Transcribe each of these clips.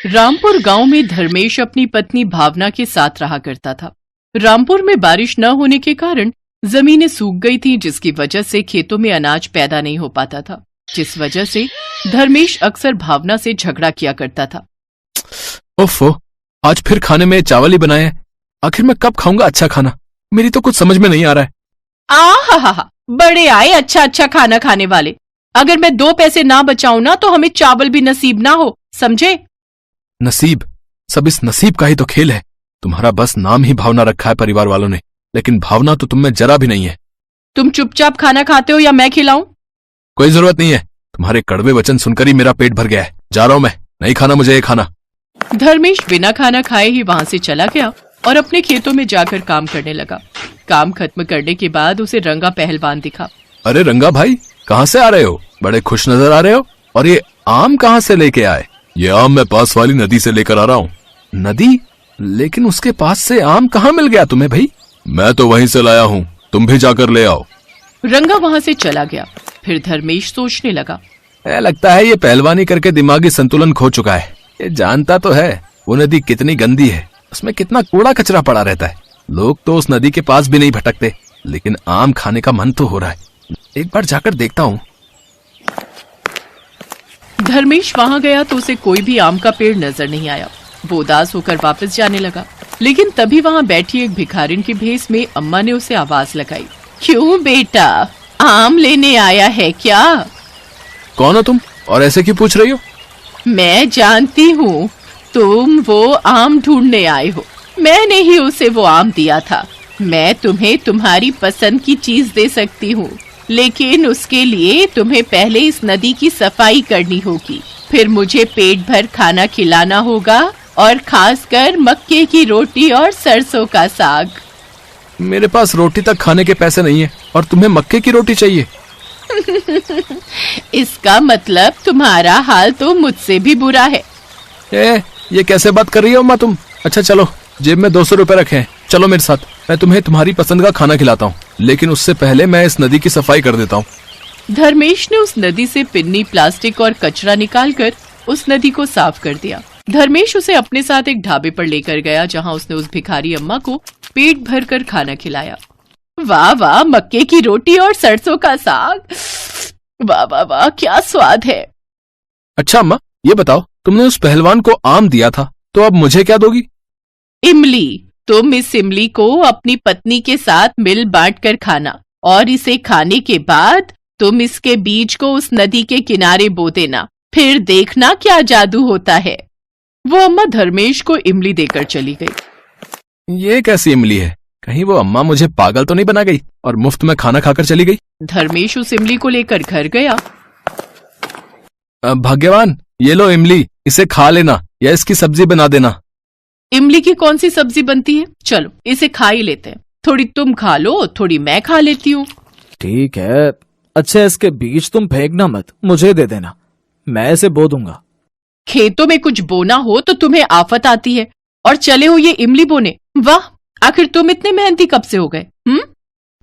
रामपुर गांव में धर्मेश अपनी पत्नी भावना के साथ रहा करता था। रामपुर में बारिश न होने के कारण जमीनें सूख गई थी, जिसकी वजह से खेतों में अनाज पैदा नहीं हो पाता था, जिस वजह से धर्मेश अक्सर भावना से झगड़ा किया करता था। ओफो, आज फिर खाने में चावल ही बनाए हैं। आखिर मैं कब खाऊंगा अच्छा खाना? मेरी तो कुछ समझ में नहीं आ रहा है। आहा, बड़े आए अच्छा अच्छा खाना खाने वाले। अगर मैं 2 पैसे ना बचाऊं ना तो हमें चावल भी नसीब ना हो, समझे? नसीब? सब इस नसीब का ही तो खेल है। तुम्हारा बस नाम ही भावना रखा है परिवार वालों ने, लेकिन भावना तो तुम में जरा भी नहीं है। तुम चुपचाप खाना खाते हो या मैं खिलाऊं? कोई जरूरत नहीं है, तुम्हारे कड़वे वचन सुनकर ही मेरा पेट भर गया है। जा रहा हूं मैं, नहीं खाना मुझे ये खाना। धर्मेश बिना खाना खाए ही वहां से चला गया और अपने खेतों में जाकर काम करने लगा। काम खत्म करने के बाद उसे रंगा पहलवान दिखा। अरे रंगा भाई, कहाँ से आ रहे हो? बड़े खुश नजर आ रहे हो। और ये आम कहाँ से लेके आए? ये आम मैं पास वाली नदी से लेकर आ रहा हूँ। नदी? लेकिन उसके पास से आम कहाँ मिल गया तुम्हें भाई? मैं तो वहीं से लाया हूँ, तुम भी जाकर ले आओ। रंगा वहां से चला गया। फिर धर्मेश सोचने लगा, लगता है ये पहलवानी करके दिमागी संतुलन खो चुका है। ये जानता तो है वो नदी कितनी गंदी है, उसमें कितना कूड़ा कचरा पड़ा रहता है। लोग तो उस नदी के पास भी नहीं भटकते, लेकिन आम खाने का मन तो हो रहा है। एक बार जाकर देखता हूँ। धर्मेश वहां गया तो उसे कोई भी आम का पेड़ नजर नहीं आया। वो उदास होकर वापस जाने लगा, लेकिन तभी वहां बैठी एक भिखारिन की भेस में अम्मा ने उसे आवाज लगाई। क्यों बेटा, आम लेने आया है क्या? कौन हो तुम और ऐसे क्यों पूछ रही हो? मैं जानती हूँ तुम वो आम ढूंढने आए हो। मैंने ही उसे वो आम दिया था। मैं तुम्हें तुम्हारी पसंद की चीज दे सकती हूँ, लेकिन उसके लिए तुम्हें पहले इस नदी की सफाई करनी होगी। फिर मुझे पेट भर खाना खिलाना होगा, और खासकर मक्के की रोटी और सरसों का साग। मेरे पास रोटी तक खाने के पैसे नहीं है और तुम्हें मक्के की रोटी चाहिए? इसका मतलब तुम्हारा हाल तो मुझसे भी बुरा है। ये कैसे बात कर रही हो अम्मा तुम? अच्छा चलो, जेब में 200 रुपए रखे हैं, चलो मेरे साथ, मैं तुम्हें तुम्हारी पसंद का खाना खिलाता हूँ। लेकिन उससे पहले मैं इस नदी की सफाई कर देता हूँ। धर्मेश ने उस नदी से पिन्नी, प्लास्टिक और कचरा निकालकर उस नदी को साफ कर दिया। धर्मेश उसे अपने साथ एक ढाबे पर लेकर गया, जहाँ उसने उस भिखारी अम्मा को पेट भर कर खाना खिलाया। वाह वाह, मक्के की रोटी और सरसों का साग, वाह वाह वाह, क्या स्वाद है। अच्छा अम्मा, ये बताओ, तुमने उस पहलवान को आम दिया था, तो अब मुझे क्या दोगी? इमली। तुम इस इमली को अपनी पत्नी के साथ मिल बांट कर खाना, और इसे खाने के बाद तुम इसके बीज को उस नदी के किनारे बो देना। फिर देखना क्या जादू होता है। वो अम्मा धर्मेश को इमली देकर चली गई। ये कैसी इमली है? कहीं वो अम्मा मुझे पागल तो नहीं बना गई और मुफ्त में खाना खाकर चली गई? धर्मेश उस इमली को लेकर घर गया। भाग्यवान, ये लो इमली, इसे खा लेना या इसकी सब्जी बना देना। इमली की कौन सी सब्जी बनती है? चलो इसे खा ही लेते हैं। थोड़ी तुम खा लो, थोड़ी मैं खा लेती हूँ। ठीक है। अच्छा, इसके बीज तुम फेंकना मत, मुझे दे देना, मैं इसे बो दूंगा। खेतों में कुछ बोना हो तो तुम्हें आफत आती है, और चले हो ये इमली बोने। वाह, आखिर तुम इतने मेहनती कब से हो गए?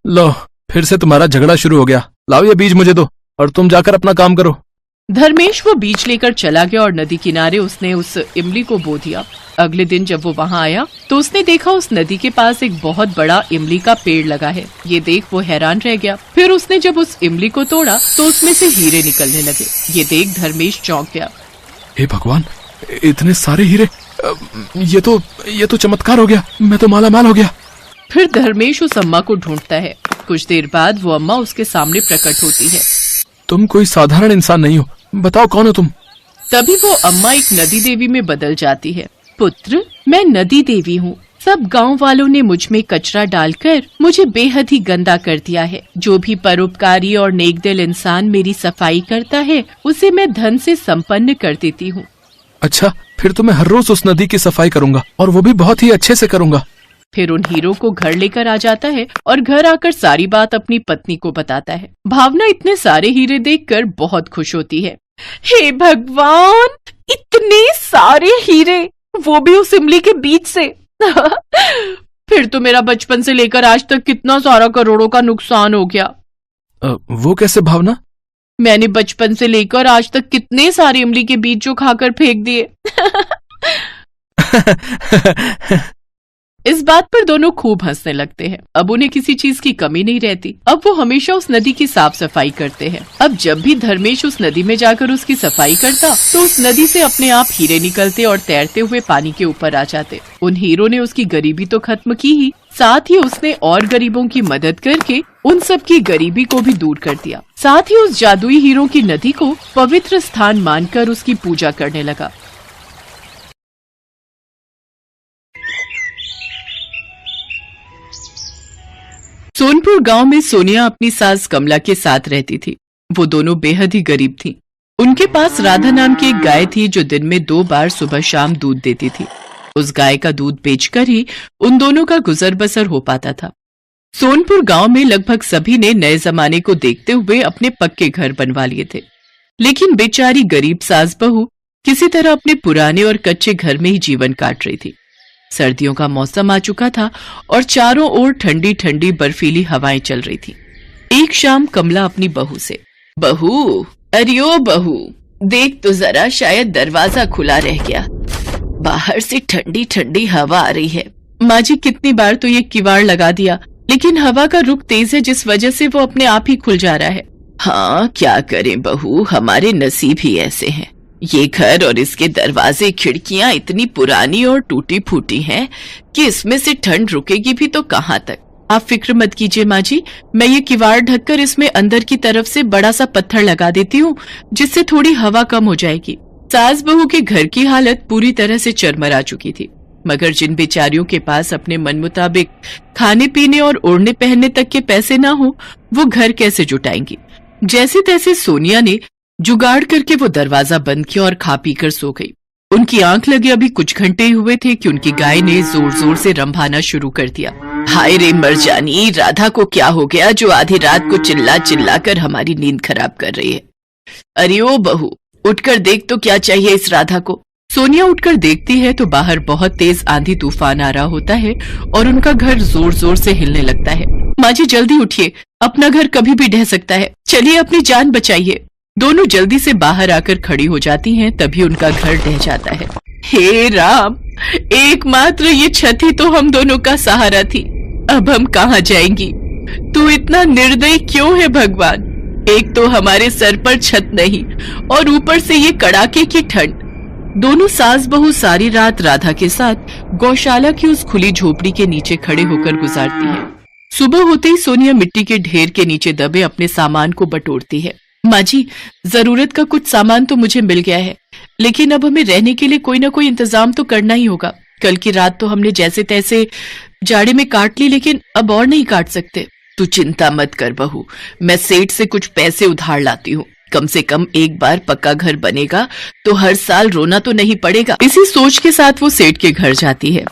लो, फिर से तुम्हारा झगड़ा शुरू हो गया। लाओ ये बीज मुझे दो और तुम जाकर अपना काम करो। धर्मेश वो बीज लेकर चला गया और नदी किनारे उसने उस इमली को बो दिया। अगले दिन जब वो वहाँ आया तो उसने देखा उस नदी के पास एक बहुत बड़ा इमली का पेड़ लगा है। ये देख वो हैरान रह गया। फिर उसने जब उस इमली को तोड़ा तो उसमें से हीरे निकलने लगे। ये देख धर्मेश चौंक गया। हे भगवान, इतने सारे हीरे! ये तो चमत्कार हो गया, मैं तो माला माल हो गया। फिर धर्मेश उस अम्मा को ढूंढता है। कुछ देर बाद वो अम्मा उसके सामने प्रकट होती है। तुम कोई साधारण इंसान नहीं हो, बताओ कौन हो तुम? तभी वो अम्मा एक नदी देवी में बदल जाती है। पुत्र, मैं नदी देवी हूँ। सब गांव वालों ने मुझ में कचरा डालकर मुझे बेहद ही गंदा कर दिया है। जो भी परोपकारी और नेकदिल इंसान मेरी सफाई करता है, उसे मैं धन से संपन्न कर देती हूँ। अच्छा, फिर तो मैं हर रोज उस नदी की सफाई करूंगा, और वो भी बहुत ही अच्छे से करूंगा। फिर उन हीरों को घर लेकर आ जाता है और घर आकर सारी बात अपनी पत्नी को बताता है। भावना इतने सारे हीरे देखकर बहुत खुश होती है। हे भगवान, इतने सारे हीरे, वो भी उस इमली के बीज से। फिर तो मेरा बचपन से लेकर आज तक कितना सारा करोड़ों का नुकसान हो गया। वो कैसे भावना? मैंने बचपन से लेकर आज तक कितने सारे इमली के बीज जो खाकर फेंक दिए। इस बात पर दोनों खूब हंसने लगते हैं। अब उन्हें किसी चीज की कमी नहीं रहती। अब वो हमेशा उस नदी की साफ सफाई करते हैं। अब जब भी धर्मेश उस नदी में जाकर उसकी सफाई करता तो उस नदी से अपने आप हीरे निकलते और तैरते हुए पानी के ऊपर आ जाते। उन हीरों ने उसकी गरीबी तो खत्म की ही, साथ ही उसने और गरीबों की मदद करके उन सब की गरीबी को भी दूर कर दिया। साथ ही उस जादुई हीरों की नदी को पवित्र स्थान मानकर उसकी पूजा करने लगा। सोनपुर गांव में सोनिया अपनी सास कमला के साथ रहती थी। वो दोनों बेहद ही गरीब थीं। उनके पास राधा नाम की एक गाय थी जो दिन में 2 बार सुबह शाम दूध देती थी। उस गाय का दूध बेचकर ही उन दोनों का गुजर बसर हो पाता था। सोनपुर गांव में लगभग सभी ने नए जमाने को देखते हुए अपने पक्के घर बनवा लिए थे, लेकिन बेचारी गरीब सास बहू किसी तरह अपने पुराने और कच्चे घर में ही जीवन काट रही थी। सर्दियों का मौसम आ चुका था और चारों ओर ठंडी ठंडी बर्फीली हवाएं चल रही थी। एक शाम कमला अपनी बहू से, बहू, अरे ओ बहू, देख तो जरा, शायद दरवाजा खुला रह गया। बाहर से ठंडी ठंडी हवा आ रही है। माँ जी, कितनी बार तो ये किवाड़ लगा दिया, लेकिन हवा का रुख तेज है जिस वजह से वो अपने आप ही खुल जा रहा है। हाँ, क्या करें बहू, हमारे नसीब ही ऐसे हैं। ये घर और इसके दरवाजे खिड़कियां इतनी पुरानी और टूटी फूटी हैं कि इसमें से ठंड रुकेगी भी तो कहाँ तक। आप फिक्र मत कीजिए माँ जी, मैं ये किवाड़ ढककर इसमें अंदर की तरफ से बड़ा सा पत्थर लगा देती हूँ, जिससे थोड़ी हवा कम हो जाएगी। सास बहू के घर की हालत पूरी तरह से चरमरा चुकी थी, मगर जिन बेचारियों के पास अपने मन मुताबिक खाने पीने और ओढ़ने पहनने तक के पैसे ना हो, वो घर कैसे जुटाएंगी। जैसे तैसे सोनिया ने जुगाड़ करके वो दरवाजा बंद किया और खा पी कर सो गई। उनकी आंख लगे अभी कुछ घंटे ही हुए थे कि उनकी गाय ने जोर जोर से रंभाना शुरू कर दिया। हाय रे मरजानी, राधा को क्या हो गया जो आधी रात को चिल्ला चिल्ला कर हमारी नींद खराब कर रही है। अरे ओ बहू, उठकर देख तो क्या चाहिए इस राधा को। सोनिया उठकर देखती है तो बाहर बहुत तेज आंधी तूफान आ रहा होता है और उनका घर जोर जोर से हिलने लगता है। माँ जी जल्दी उठिए, अपना घर कभी भी ढह सकता है, चलिए अपनी जान बचाइए। दोनों जल्दी से बाहर आकर खड़ी हो जाती हैं, तभी उनका घर ढह जाता है। हे राम, एकमात्र ये छत ही तो हम दोनों का सहारा थी, अब हम कहाँ जाएंगी। तू इतना निर्दयी क्यों है भगवान। एक तो हमारे सर पर छत नहीं और ऊपर से ये कड़ाके की ठंड। दोनों सास बहू सारी रात राधा के साथ गौशाला की उस खुली झोपड़ी के नीचे खड़े होकर गुजारती हैं। सुबह होते ही सोनिया मिट्टी के ढेर के नीचे दबे अपने सामान को बटोरती है। माँ जी, जरूरत का कुछ सामान तो मुझे मिल गया है, लेकिन अब हमें रहने के लिए कोई ना कोई इंतजाम तो करना ही होगा। कल की रात तो हमने जैसे तैसे जाड़े में काट ली, लेकिन अब और नहीं काट सकते। तू चिंता मत कर बहू, मैं सेठ से कुछ पैसे उधार लाती हूँ। कम से कम एक बार पक्का घर बनेगा तो हर साल रोना तो नहीं पड़ेगा। इसी सोच के साथ वो सेठ के घर जाती है।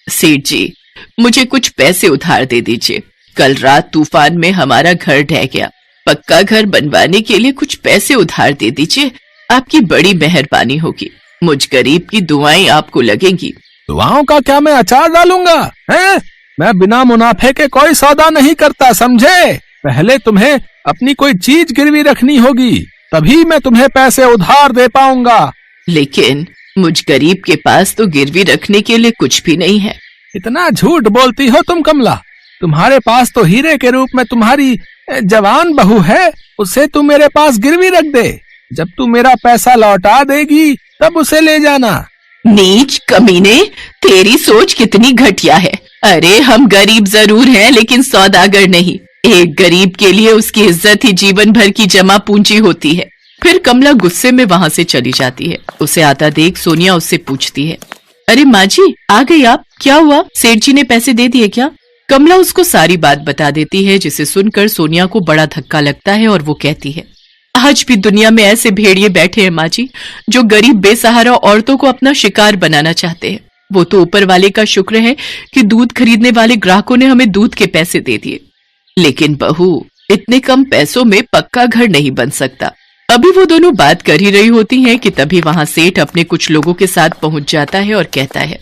सेठ जी, मुझे कुछ पैसे उधार दे दीजिए। कल रात तूफान में हमारा घर ढह गया, पक्का घर बनवाने के लिए कुछ पैसे उधार दे दीजिए, आपकी बड़ी मेहरबानी होगी। मुझ गरीब की दुआएं आपको लगेंगी। दुआओं का क्या मैं अचार डालूंगा हैं? मैं बिना मुनाफे के कोई सौदा नहीं करता, समझे। पहले तुम्हें अपनी कोई चीज गिरवी रखनी होगी, तभी मैं तुम्हें पैसे उधार दे पाऊंगा। लेकिन मुझ गरीब के पास तो गिरवी रखने के लिए कुछ भी नहीं है। इतना झूठ बोलती हो तुम कमला। तुम्हारे पास तो हीरे के रूप में तुम्हारी जवान बहू है, उसे तू मेरे पास गिरवी रख दे। जब तू मेरा पैसा लौटा देगी तब उसे ले जाना। नीच कमीने, तेरी सोच कितनी घटिया है। अरे हम गरीब जरूर हैं, लेकिन सौदागर नहीं। एक गरीब के लिए उसकी इज्जत ही जीवन भर की जमा पूंजी होती है। फिर कमला गुस्से में वहाँ से चली जाती है। उसे आता देख सोनिया उससे पूछती है, अरे माँ जी, आ गई आप? क्या हुआ, सेठ जी ने पैसे दे दिए क्या? कमला उसको सारी बात बता देती है, जिसे सुनकर सोनिया को बड़ा धक्का लगता है और वो कहती है, आज भी दुनिया में ऐसे भेड़िए बैठे हैं माँ जी, जो गरीब बेसहारा औरतों को अपना शिकार बनाना चाहते हैं। वो तो ऊपर वाले का शुक्र है कि दूध खरीदने वाले ग्राहकों ने हमें दूध के पैसे दे दिए, लेकिन बहू, इतने कम पैसों में पक्का घर नहीं बन सकता। अभी वो दोनों बात कर ही रही होती हैं कि तभी वहाँ सेठ अपने कुछ लोगों के साथ पहुँच जाता है और कहता है,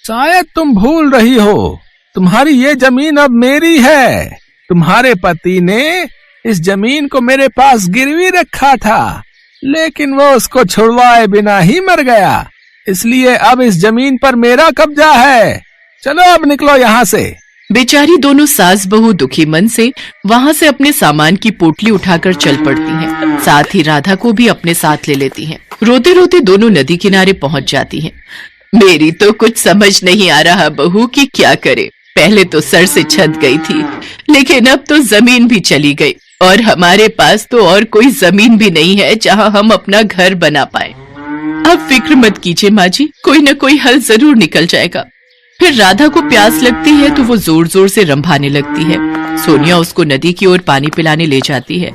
शायद तुम भूल रही हो, तुम्हारी ये जमीन अब मेरी है। तुम्हारे पति ने इस जमीन को मेरे पास गिरवी रखा था, लेकिन वो उसको छुड़वाए बिना ही मर गया। इसलिए अब इस जमीन पर मेरा कब्जा है। चलो अब निकलो यहाँ से। बेचारी दोनों सास बहू दुखी मन से वहाँ से अपने सामान की पोटली उठाकर चल पड़ती हैं। साथ ही राधा को भी अपने साथ ले लेती हैं। रोते रोते दोनों नदी किनारे पहुँच जाती हैं। मेरी तो कुछ समझ नहीं आ रहा बहू कि क्या करे। पहले तो सर से छत गई थी, लेकिन अब तो जमीन भी चली गई और हमारे पास तो और कोई जमीन भी नहीं है जहाँ हम अपना घर बना पाए। अब फिक्र मत कीजिए माँ जी, कोई न कोई हल जरूर निकल जाएगा। फिर राधा को प्यास लगती है तो वो जोर जोर से रंभाने लगती है। सोनिया उसको नदी की ओर पानी पिलाने ले जाती है।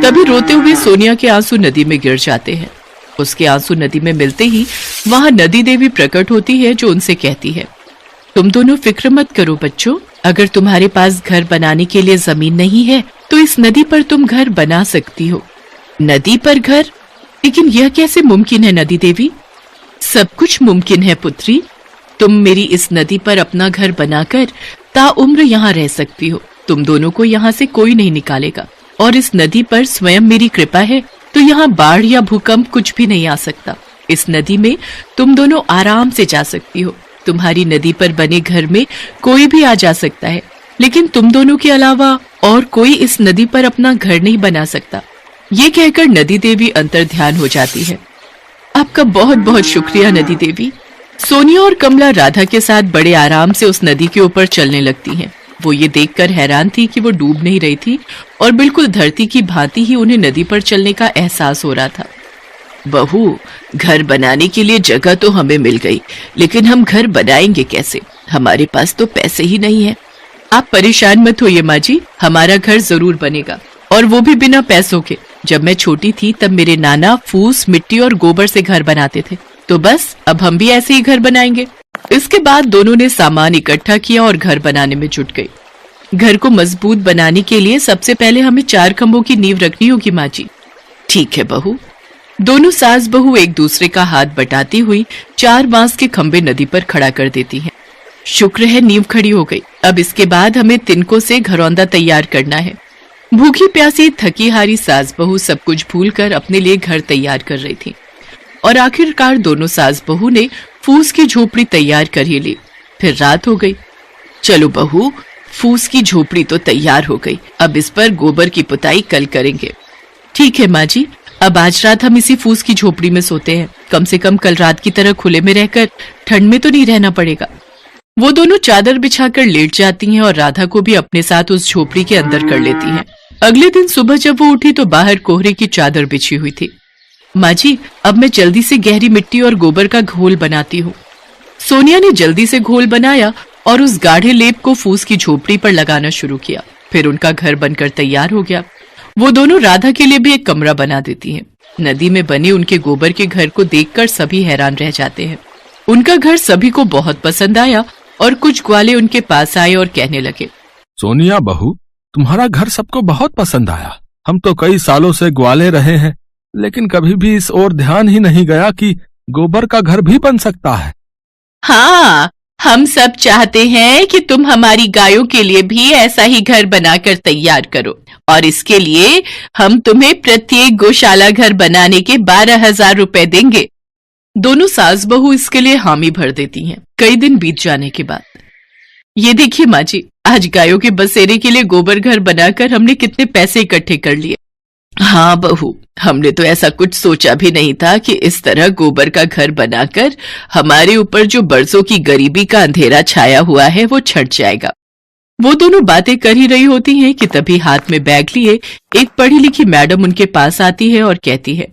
तभी रोते हुए सोनिया के आंसू नदी में गिर जाते हैं। उसके आंसू नदी में मिलते ही वहाँ नदी देवी प्रकट होती है, जो उनसे कहती है, तुम दोनों फिक्र मत करो बच्चों, अगर तुम्हारे पास घर बनाने के लिए जमीन नहीं है तो इस नदी पर तुम घर बना सकती हो। नदी पर घर? लेकिन यह कैसे मुमकिन है नदी देवी? सब कुछ मुमकिन है पुत्री। तुम मेरी इस नदी पर अपना घर बनाकर ताउम्र यहाँ रह सकती हो। तुम दोनों को यहाँ से कोई नहीं निकालेगा और इस नदी पर स्वयं मेरी कृपा है तो यहाँ बाढ़ या भूकंप कुछ भी नहीं आ सकता। इस नदी में तुम दोनों आराम से जा सकती हो। तुम्हारी नदी पर बने घर में कोई भी आ जा सकता है, लेकिन तुम दोनों के अलावा और कोई इस नदी पर अपना घर नहीं बना सकता। ये कहकर नदी देवी अंतर्ध्यान हो जाती है। आपका बहुत बहुत शुक्रिया नदी देवी। सोनिया और कमला राधा के साथ बड़े आराम से उस नदी के ऊपर चलने लगती हैं। वो ये देखकर हैरान थी कि वो डूब नहीं रही थी और बिल्कुल धरती की भांति ही उन्हें नदी पर चलने का एहसास हो रहा था। बहू, घर बनाने के लिए जगह तो हमें मिल गई, लेकिन हम घर बनाएंगे कैसे? हमारे पास तो पैसे ही नहीं है। आप परेशान मत होइए माँ जी, हमारा घर जरूर बनेगा, और वो भी बिना पैसों के। जब मैं छोटी थी तब मेरे नाना फूस, मिट्टी और गोबर से घर बनाते थे, तो बस अब हम भी ऐसे ही घर बनाएंगे। इसके बाद दोनों ने सामान इकट्ठा किया और घर बनाने में जुट गए। घर को मजबूत बनाने के लिए सबसे पहले हमें 4 खंभों की नींव रखनी होगी माँ जी। ठीक है बहू। दोनों सास बहू एक दूसरे का हाथ बटाती हुई 4 बांस के खंभे नदी पर खड़ा कर देती हैं। शुक्र है नींव खड़ी हो गई। अब इसके बाद हमें तिनकों से घरौंदा तैयार करना है। भूखी प्यासी थकी हारी सास बहू सब कुछ भूलकर अपने लिए घर तैयार कर रही थी और आखिरकार दोनों सास बहू ने फूस की झोपड़ी तैयार कर ही ली। फिर रात हो गई। चलो बहू, फूस की झोपड़ी तो तैयार हो गई, अब इस पर गोबर की पुताई कल करेंगे। ठीक है माँ जी, अब आज रात हम इसी फूस की झोपड़ी में सोते हैं। कम से कम कल रात की तरह खुले में रहकर ठंड में तो नहीं रहना पड़ेगा। वो दोनों चादर बिछाकर लेट जाती हैं और राधा को भी अपने साथ उस झोपड़ी के अंदर कर लेती हैं। अगले दिन सुबह जब वो उठी तो बाहर कोहरे की चादर बिछी हुई थी। माँ जी, अब मैं जल्दी से गहरी मिट्टी और गोबर का घोल बनाती हूँ। सोनिया ने जल्दी से घोल बनाया और उस गाढ़े लेप को फूस की झोपड़ी पर लगाना शुरू किया। फिर उनका घर बनकर तैयार हो गया। वो दोनों राधा के लिए भी एक कमरा बना देती हैं। नदी में बने उनके गोबर के घर को देखकर सभी हैरान रह जाते हैं। उनका घर सभी को बहुत पसंद आया और कुछ ग्वाले उनके पास आए और कहने लगे, सोनिया बहू, तुम्हारा घर सबको बहुत पसंद आया। हम तो कई सालों से ग्वाले रहे हैं, लेकिन कभी भी इस ओर ध्यान ही नहीं गया कि गोबर का घर भी बन सकता है। हाँ, हम सब चाहते हैं कि तुम हमारी गायों के लिए भी ऐसा ही घर बनाकर तैयार करो, और इसके लिए हम तुम्हें प्रत्येक गौशाला घर बनाने के 12,000 रुपए देंगे। दोनों सास बहू इसके लिए हामी भर देती हैं। कई दिन बीत जाने के बाद, ये देखिए माँ जी, आज गायों के बसेरे के लिए गोबर घर बनाकर हमने कितने पैसे इकट्ठे कर लिए। हाँ बहू, हमने तो ऐसा कुछ सोचा भी नहीं था कि इस तरह गोबर का घर बनाकर हमारे ऊपर जो बरसों की गरीबी का अंधेरा छाया हुआ है वो छट जाएगा। वो दोनों बातें कर ही रही होती हैं कि तभी हाथ में बैग लिए एक पढ़ी लिखी मैडम उनके पास आती है और कहती है,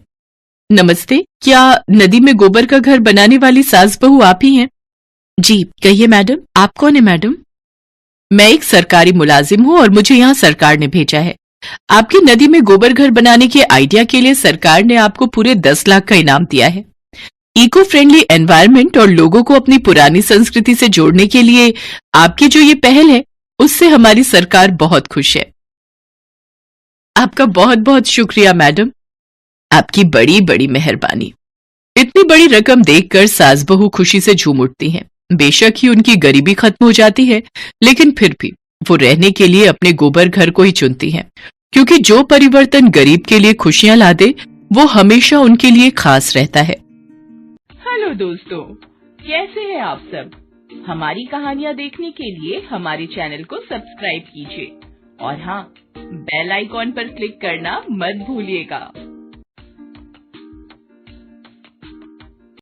नमस्ते, क्या नदी में गोबर का घर बनाने वाली सास बहू आप ही हैं? जी कहिए मैडम, आप कौन है मैडम? मैं एक सरकारी मुलाजिम हूँ और मुझे यहाँ सरकार ने भेजा है। आपकी नदी में गोबर घर बनाने के आइडिया के लिए सरकार ने आपको पूरे 10 लाख का इनाम दिया है। इको फ्रेंडली एनवायरनमेंट और लोगों को अपनी पुरानी संस्कृति से जोड़ने के लिए आपकी जो ये पहल है, उससे हमारी सरकार बहुत खुश है। आपका बहुत बहुत शुक्रिया मैडम, आपकी बड़ी बड़ी मेहरबानी। इतनी बड़ी रकम देखकर सास बहू खुशी से झूम उठती हैं। बेशक ही उनकी गरीबी खत्म हो जाती है, लेकिन फिर भी वो रहने के लिए अपने गोबर घर को ही चुनती हैं, क्योंकि जो परिवर्तन गरीब के लिए खुशियां ला दे वो हमेशा उनके लिए खास रहता है। हेलो हेलो दोस्तों, कैसे हैं आप सब? हमारी कहानियाँ देखने के लिए हमारे चैनल को सब्सक्राइब कीजिए और हाँ, बेल आइकॉन पर क्लिक करना मत भूलिएगा।